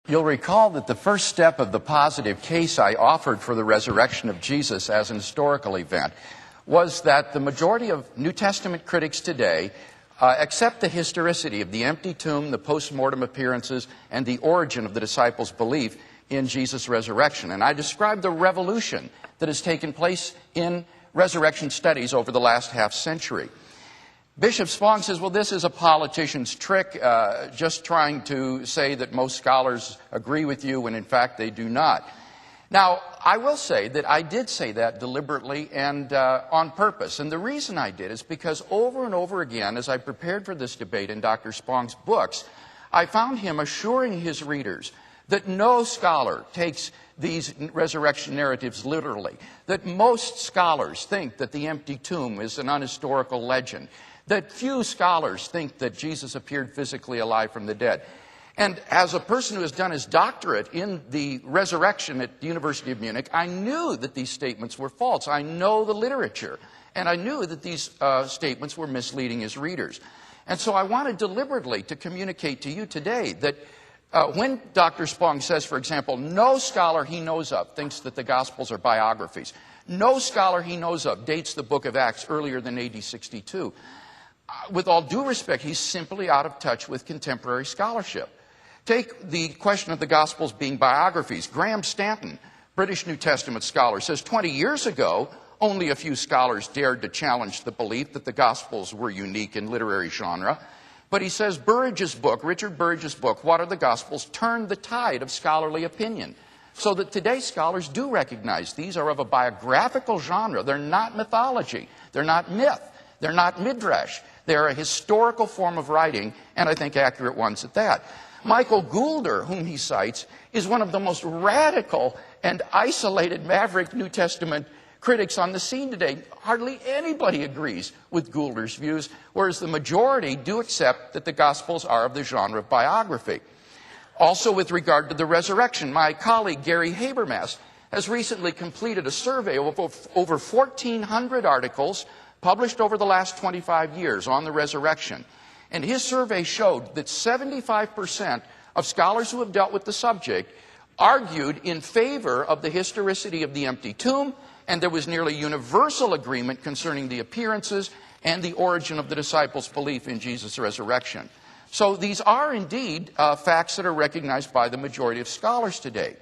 You'll recall that the first step of the positive case I offered for the resurrection of Jesus as an historical event was that the majority of New Testament critics today accept the historicity of the empty tomb, the post-mortem appearances, and the origin of the disciples' belief in Jesus' resurrection. And I described the revolution that has taken place in resurrection studies over the last half century. Bishop Spong says, well, this is a politician's trick, just trying to say that most scholars agree with you when in fact they do not. Now, I will say that I did say that deliberately and on purpose. And the reason I did is because over and over again, as I prepared for this debate in Dr. Spong's books, I found him assuring his readers that no scholar takes these resurrection narratives literally, that most scholars think that the empty tomb is an unhistorical legend, that few scholars think that Jesus appeared physically alive from the dead. And as a person who has done his doctorate in the resurrection at the University of Munich, I knew that these statements were false. I know the literature, and I knew that these statements were misleading his readers. And so I wanted deliberately to communicate to you today that when Dr. Spong says, for example, no scholar he knows of thinks that the Gospels are biographies, no scholar he knows of dates the book of Acts earlier than AD 62, with all due respect, he's simply out of touch with contemporary scholarship. Take the question of the Gospels being biographies. Graham Stanton, British New Testament scholar, says 20 years ago, only a few scholars dared to challenge the belief that the Gospels were unique in literary genre. But he says Burridge's book, Richard Burridge's book, What Are the Gospels?, turned the tide of scholarly opinion. So that today scholars do recognize these are of a biographical genre. They're not mythology. They're not myth. They're not midrash. They're a historical form of writing, and I think accurate ones at that. Michael Goulder, whom he cites, is one of the most radical and isolated maverick New Testament critics on the scene today. Hardly anybody agrees with Goulder's views, whereas the majority do accept that the Gospels are of the genre of biography. Also, with regard to the resurrection, my colleague Gary Habermas has recently completed a survey of over 1,400 articles published over the last 25 years on the resurrection. And his survey showed that 75% of scholars who have dealt with the subject argued in favor of the historicity of the empty tomb, and there was nearly universal agreement concerning the appearances and the origin of the disciples' belief in Jesus' resurrection. So these are indeed facts that are recognized by the majority of scholars today.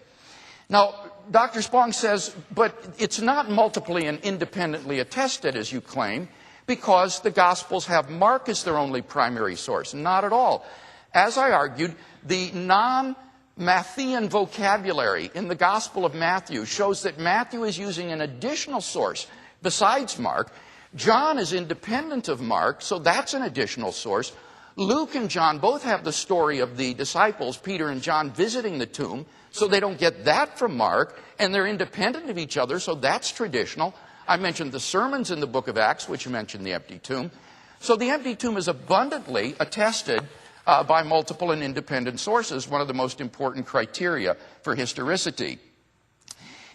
Now, Dr. Spong says, but it's not multiply and independently attested, as you claim, because the Gospels have Mark as their only primary source. Not at all. As I argued, the non-Matthean vocabulary in the Gospel of Matthew shows that Matthew is using an additional source besides Mark. John is independent of Mark, so that's an additional source. Luke and John both have the story of the disciples, Peter and John, visiting the tomb, so they don't get that from Mark, and they're independent of each other, so that's traditional. I mentioned the sermons in the book of Acts, which mention the empty tomb. So the empty tomb is abundantly attested by multiple and independent sources, one of the most important criteria for historicity.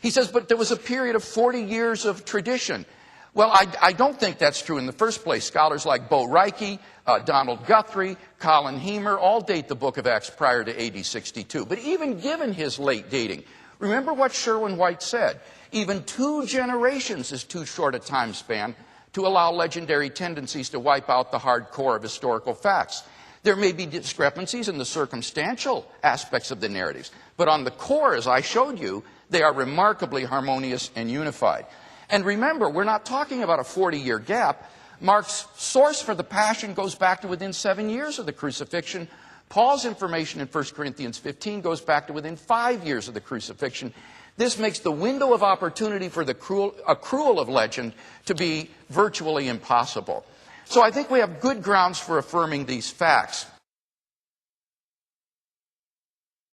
He says, but there was a period of 40 years of tradition. Well, I don't think that's true in the first place. Scholars like Bo Reike, Donald Guthrie, Colin Heemer all date the book of Acts prior to AD 62. But even given his late dating, remember what Sherwin White said. Even 2 generations is too short a time span to allow legendary tendencies to wipe out the hard core of historical facts. There may be discrepancies in the circumstantial aspects of the narratives, but on the core, as I showed you, they are remarkably harmonious and unified. And remember, we're not talking about a 40-year gap. Mark's source for the Passion goes back to within 7 years of the crucifixion. Paul's information in 1 Corinthians 15 goes back to within 5 years of the crucifixion. This makes the window of opportunity for the accrual of legend to be virtually impossible. So I think we have good grounds for affirming these facts.